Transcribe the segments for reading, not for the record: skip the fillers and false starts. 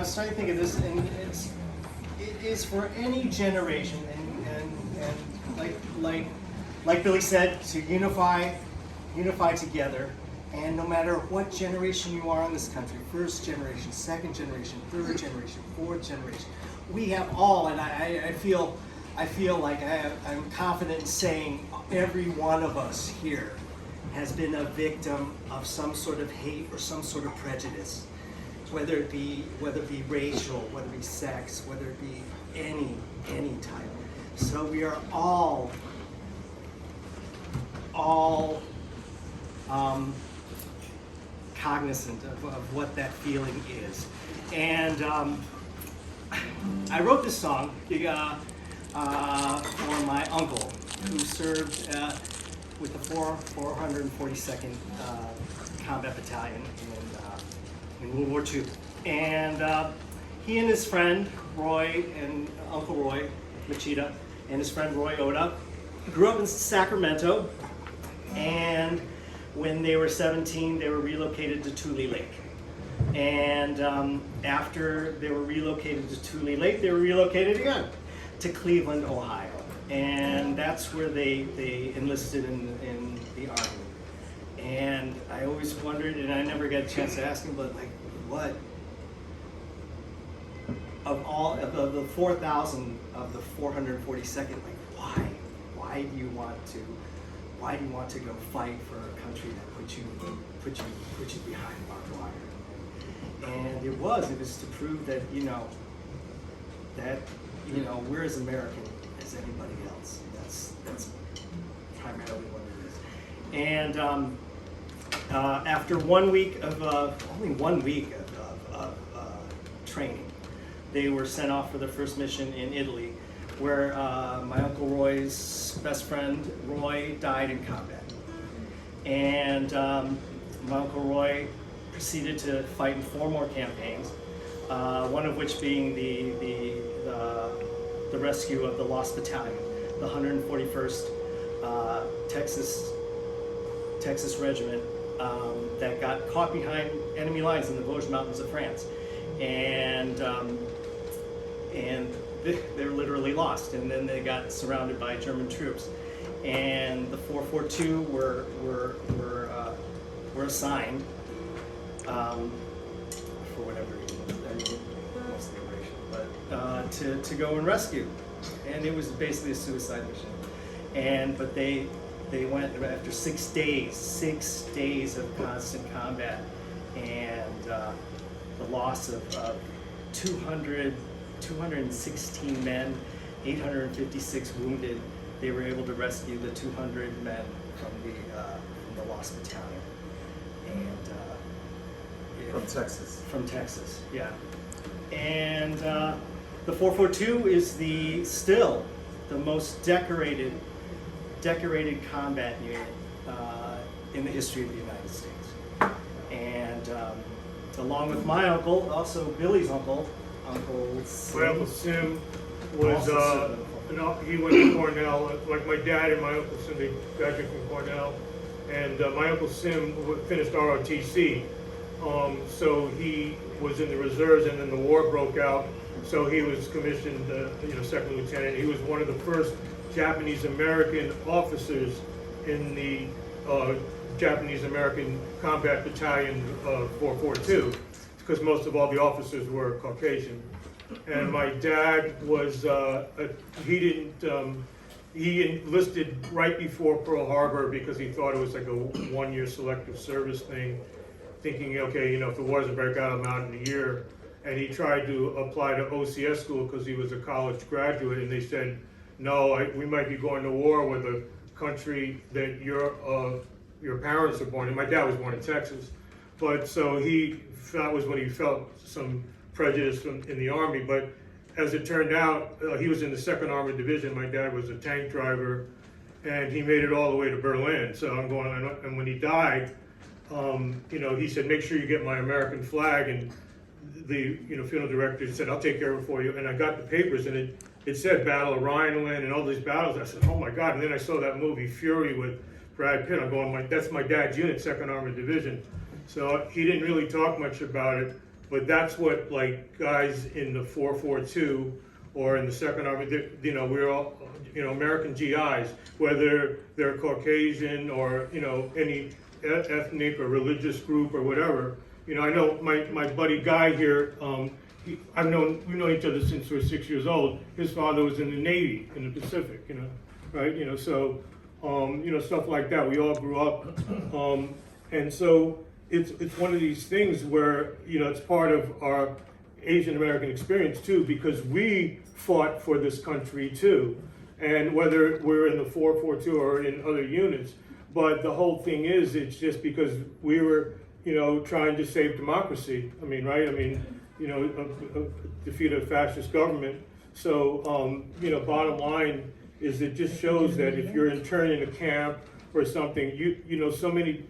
was starting to think of this, and it is for any generation, and like Billy said, to unify together. And no matter what generation you are in this country, first generation, second generation, third generation, fourth generation, we have all, and I feel like I'm confident in saying every one of us here has been a victim of some sort of hate or some sort of prejudice, whether it be racial, whether it be sex, whether it be any type. So we are all cognizant of what that feeling is. And I wrote this song for my uncle, who served with the 442nd Combat Battalion in World War II. And he and his friend Roy, and Uncle Roy Machida, and his friend Roy Oda grew up in Sacramento, and when they were 17, they were relocated to Tule Lake. And after they were relocated to Tule Lake, they were relocated again to Cleveland, Ohio. And that's where they enlisted in the Army. And I always wondered, and I never got a chance to ask him, but like, what, of the 4,000 of the 442nd, like, why do you want to go fight for a country that put you behind barbed wire? And it was to prove that we're as American as anybody else. That's primarily what it is. And after only 1 week of training, they were sent off for their first mission in Italy, where my Uncle Roy's best friend Roy died in combat. And my Uncle Roy proceeded to fight in 4 more campaigns, one of which being the rescue of the Lost Battalion, the 141st Texas Regiment that got caught behind enemy lines in the Vosges Mountains of France, and they were literally lost, and then they got surrounded by German troops, and the 442 were assigned for whatever reason, mostly racial, but to go and rescue, and it was basically a suicide mission. But they went after 6 days of constant combat, and the loss of 216 men, 856 wounded. They were able to rescue the 200 men from the Lost Battalion. And From Texas, yeah. And the 442 is still the most decorated combat unit in the history of the United States. And along with my uncle, also Billy's uncle, Uncle Sim. My Uncle Sim was, he went to Cornell, like my dad and my Uncle Sim, they graduated from Cornell. And my Uncle Sim finished ROTC. So he was in the reserves, and then the war broke out. So he was commissioned, second lieutenant. He was one of the first Japanese-American officers in the Japanese-American Combat Battalion 442, because most of all the officers were Caucasian. And my dad was, he enlisted right before Pearl Harbor because he thought it was like a 1-year selective service thing, thinking, okay, if the war doesn't break out, I'm out in a year. And he tried to apply to OCS school because he was a college graduate, and they said, no, we might be going to war with a country that your parents are born in. My dad was born in Texas. But so that was when he felt some prejudice in the Army. But as it turned out, he was in the 2nd Armored Division. My dad was a tank driver, and he made it all the way to Berlin. So I'm going, and when he died, he said, make sure you get my American flag. And the funeral director said, I'll take care of it for you. And I got the papers, and it said Battle of Rhineland and all these battles. I said, oh my God. And then I saw that movie Fury with Brad Pitt. I'm going, that's my dad's unit, 2nd Armored Division. So he didn't really talk much about it, but that's what like guys in the 442 or in the Second Army, we're all, American GIs, whether they're Caucasian or, any ethnic or religious group or whatever. I know my buddy Guy here, we've known each other since we were 6 years old. His father was in the Navy, in the Pacific, right? So, stuff like that. We all grew up. And so it's one of these things where, it's part of our Asian American experience too, because we fought for this country too. And whether we're in the 442 or in other units, but the whole thing is, it's just because we were, trying to save democracy. Defeat a fascist government. So, bottom line is it just shows that if you're interned in a camp or something, so many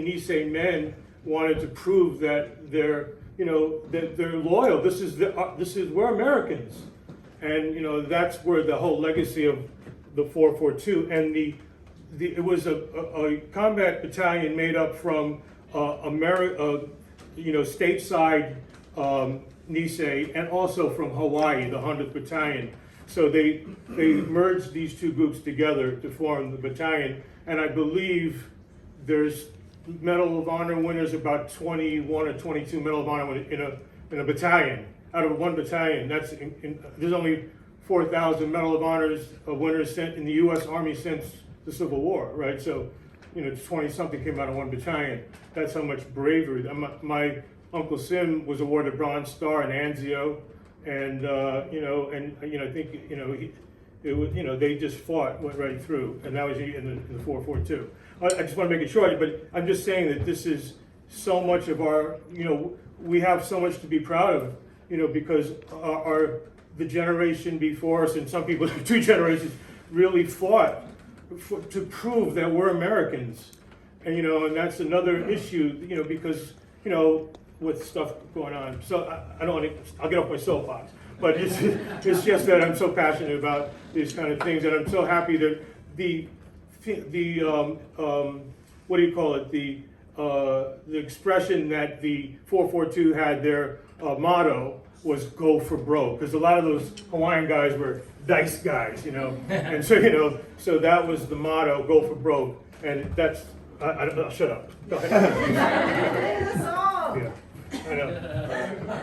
Nisei men wanted to prove that they're loyal. We're Americans. And, that's where the whole legacy of the 442 and it was a combat battalion made up from stateside Nisei and also from Hawaii, the 100th Battalion. So they merged these two groups together to form the battalion, and I believe there's Medal of Honor winners, about 21 or 22 Medal of Honor in a battalion. Out of one battalion, there's only 4,000 Medal of Honors winners sent in the U.S. Army since the Civil War, right? So, 20-something came out of one battalion. That's how much bravery. My Uncle Sim was awarded a Bronze Star in Anzio, and I think they just went right through, and that was in the 442. I just want to make it short, but I'm just saying that this is so much of our, we have so much to be proud of, because the generation before us, and some people 2 generations, really fought to prove that we're Americans, and that's another issue, because with stuff going on. So I don't want to. I'll get off my soapbox, but it's just that I'm so passionate about these kind of things, and I'm so happy that the what do you call it, the expression that the 442 had their motto was "Go for broke," because a lot of those Hawaiian guys were dice guys, and so so that was the motto, "Go for broke," and that's. I'll shut up. Go ahead. Play the song. Yeah, I know.